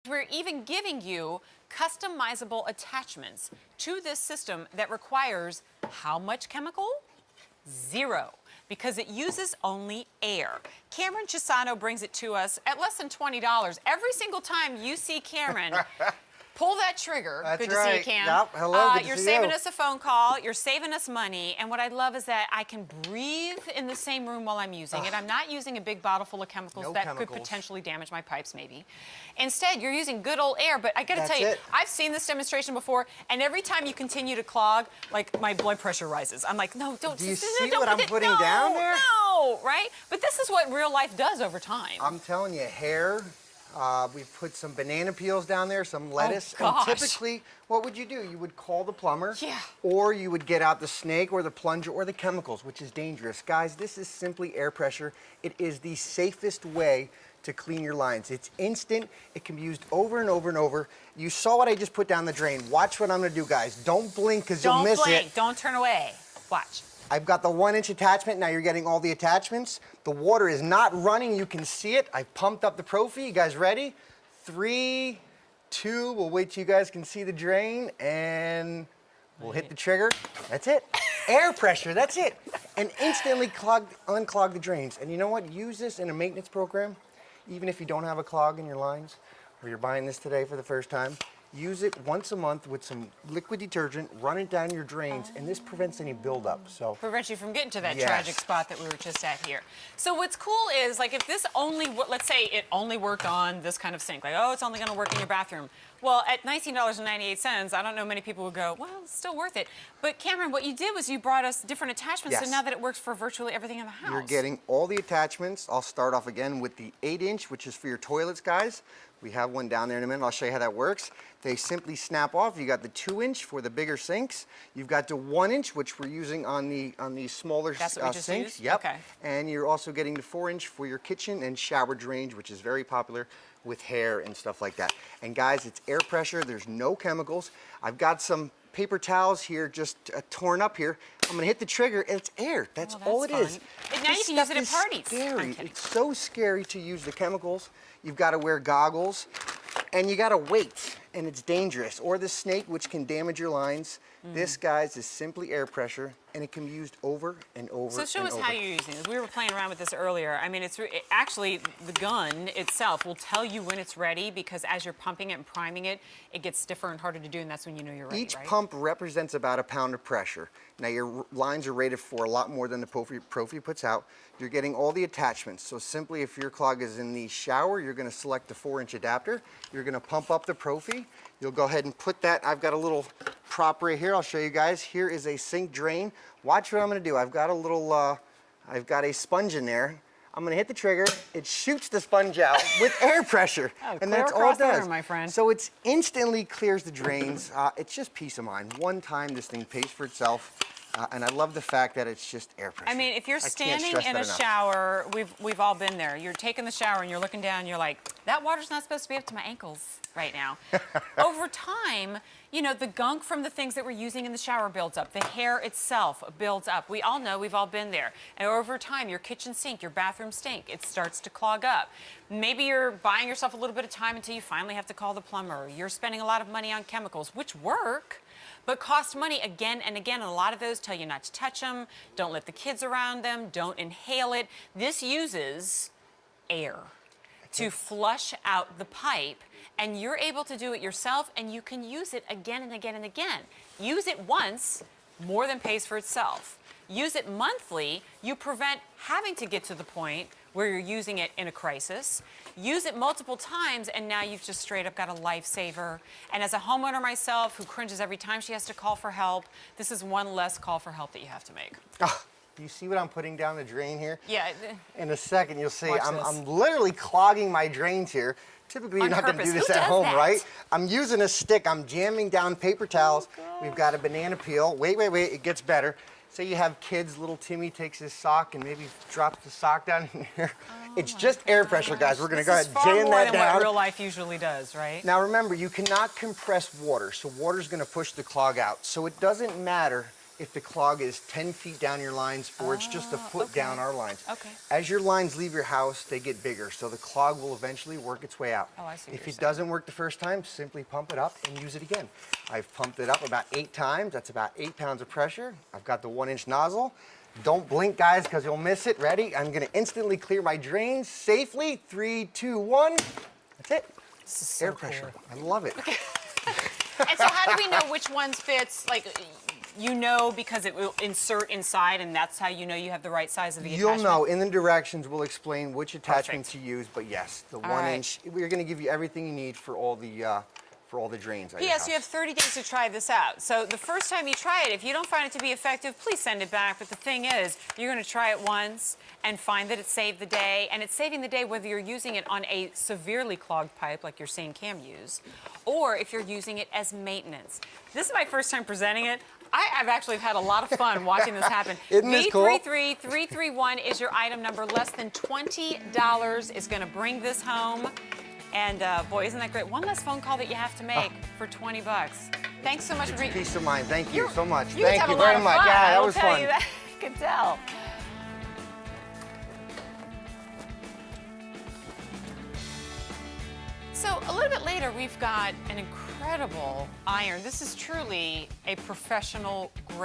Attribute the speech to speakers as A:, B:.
A: We're even giving you customizable attachments to this system that requires how much chemical? Zero, because it uses only air. Cameron Chisano brings it to us at less than $20. Every single time you see Cameron pull that trigger.
B: That's
A: good to
B: right.
A: see you, Cam.
B: Yep. Hello, good to
A: You're
B: see
A: saving
B: you.
A: us a phone call. You're saving us money. And what I love is that I can breathe in the same room while I'm using it. I'm not using a big bottle full of chemicals
B: No
A: that
B: chemicals.
A: could potentially damage my pipes, maybe. Instead, you're using good old air. But I got to tell you,
B: it.
A: I've seen this demonstration before, and every time you continue to clog, like my blood pressure rises. I'm like, no, don't.
B: Do you
A: don't
B: see
A: put
B: what I'm
A: it-
B: putting
A: no,
B: down there?
A: No, right? But this is what real life does over time.
B: I'm telling you, hair. We put some banana peels down there, some lettuce.
A: Oh, gosh.
B: And typically, what would you do? You would call the plumber.
A: Yeah.
B: Or you would get out the snake or the plunger or the chemicals, which is dangerous. Guys, this is simply air pressure. It is the safest way to clean your lines. It's instant. It can be used over and over and over. You saw what I just put down the drain. Watch what I'm gonna do, guys. Don't blink, because you'll miss
A: Don't blink.
B: it.
A: Don't turn away. Watch.
B: I've got the 1-inch attachment. Now you're getting all the attachments. The water is not running. You can see it. I pumped up the Profi. You guys ready? 3, 2. We'll wait till you guys can see the drain, and we'll hit the trigger. That's it. Air pressure. That's it. And instantly unclog the drains. And you know what? Use this in a maintenance program, even if you don't have a clog in your lines, or you're buying this today for the first time. Use it once a month with some liquid detergent, run it down your drains, and this prevents any buildup. So
A: Prevents you from getting to that
B: Yes.
A: tragic spot that we were just at here. So what's cool is, like, if this only, let's say it only worked on this kind of sink, like, oh, it's only going to work in your bathroom. Well, at $19.98, I don't know many people would go, well, it's still worth it. But Cameron, what you did was you brought us different attachments,
B: Yes.
A: so now that it works for virtually everything in the house.
B: you're getting all the attachments. I'll start off again with the 8-inch, which is for your toilets, guys. We have one down there in a minute. I'll show you how that works. They simply snap off. You got the 2-inch for the bigger sinks. You've got the 1-inch, which we're using on the smaller
A: That's what we just
B: sinks.
A: used?
B: Yep.
A: Okay.
B: And you're also getting the 4-inch for your kitchen and shower drains, which is very popular with hair and stuff like that. And guys, it's air pressure. There's no chemicals. I've got some paper towels here just torn up here. I'm gonna hit the trigger and it's air. That's all it is.
A: And now you
B: This
A: can use
B: stuff
A: it at
B: is
A: parties.
B: Scary.
A: I'm kidding.
B: It's so scary to use the chemicals. You've got to wear goggles, and you got to wait, and it's dangerous. Or the snake, which can damage your lines. This, guys, is simply air pressure, and it can be used over and over.
A: So show
B: and
A: us
B: over.
A: how you're using this. We were playing around with this earlier. I mean, actually, the gun itself will tell you when it's ready, because as you're pumping it and priming it, it gets stiffer and harder to do, and that's when you know you're ready,
B: Each
A: right?
B: pump represents about a pound of pressure. Now your lines are rated for a lot more than the Profi puts out. You're getting all the attachments. So simply, if your clog is in the shower, you're going to select the 4-inch adapter. You're going to pump up the Profi. You'll go ahead and put that. I've got a little prop right here. I'll show you guys. Here is a sink drain. Watch what I'm going to do. I've got a little, I've got a sponge in there. I'm going to hit the trigger. It shoots the sponge out with air pressure.
A: Oh,
B: and
A: clear
B: that's all
A: across
B: it
A: the
B: does.
A: room, my friend.
B: So it's instantly clears the drains. It's just peace of mind. One time, this thing pays for itself. And I love the fact that it's just air pressure.
A: I mean, if you're
B: I can't
A: standing
B: stress
A: in
B: that
A: a
B: enough.
A: shower, we've all been there. You're taking the shower and you're looking down and you're like, that water's not supposed to be up to my ankles right now. Over time, you know, the gunk from the things that we're using in the shower builds up. The hair itself builds up. We all know, we've all been there. And over time, your kitchen sink, your bathroom sink, it starts to clog up. Maybe you're buying yourself a little bit of time until you finally have to call the plumber. You're spending a lot of money on chemicals, which work, but cost money again and again. And a lot of those tell you not to touch them, don't let the kids around them, don't inhale it. This uses air to flush out the pipe, and you're able to do it yourself, and you can use it again and again and again. Use it once, more than pays for itself. Use it monthly, you prevent having to get to the point where you're using it in a crisis. Use it multiple times, and now you've just straight up got a lifesaver. And as a homeowner myself, who cringes every time she has to call for help, this is one less call for help that you have to make.
B: Ah, do you see what I'm putting down the drain here?
A: Yeah.
B: In a second, you'll see
A: Watch
B: I'm
A: this.
B: literally clogging my drains here. Typically, you're
A: On
B: not going to do
A: purpose.
B: this
A: Who
B: at
A: does
B: home,
A: that?
B: right? I'm using a stick. I'm jamming down paper towels. We've got a banana peel. Wait, it gets better. Say you have kids, little Timmy takes his sock and maybe drops the sock down in here. It's just air pressure, guys. We're going to go ahead and jam
A: more
B: that
A: than
B: down.
A: what real life usually does, right?
B: Now remember, you cannot compress water, so water's going to push the clog out. So it doesn't matter if the clog is 10 feet down your lines or it's just a foot down our lines.
A: Okay.
B: As your lines leave your house, they get bigger, so the clog will eventually work its way out.
A: Oh, I see what
B: If
A: you're
B: it
A: saying.
B: doesn't work the first time, simply pump it up and use it again. I've pumped it up about 8 times. That's about 8 pounds of pressure. I've got the 1-inch nozzle. Don't blink, guys, because you'll miss it. Ready? I'm going to instantly clear my drains safely. 3, 2, 1. That's it.
A: This is so
B: Air pressure. I love it.
A: And so how do we know which ones fits? Like, you know, because it will insert inside, and that's how you know you have the right size of the
B: You'll
A: attachment?
B: know. In the directions, we'll explain which attachments to use. But yes, the 1
A: right.
B: inch. We're going to give you everything you need for all the drains. at your
A: P.S. You have
B: house.
A: 30 days to try this out. So the first time you try it, if you don't find it to be effective, please send it back. But the thing is, you're going to try it once and find that it saved the day. And it's saving the day whether you're using it on a severely clogged pipe, like you're seeing Cam use, or if you're using it as maintenance. This is my first time presenting it. I've actually had a lot of fun watching this happen.
B: Isn't this cool?
A: V33331 is your item number. Less than $20 is going to bring this home. And boy, isn't that great? One less phone call that you have to make for 20 bucks. Thanks so much for being.
B: Peace of mind. Thank you so much.
A: You
B: Thank
A: have
B: you
A: a lot
B: very
A: of
B: much.
A: fun.
B: Yeah,
A: I
B: that
A: will
B: was
A: tell
B: fun.
A: you that. I can tell. So a little bit later, we've got an incredible iron. This is truly a professional grade.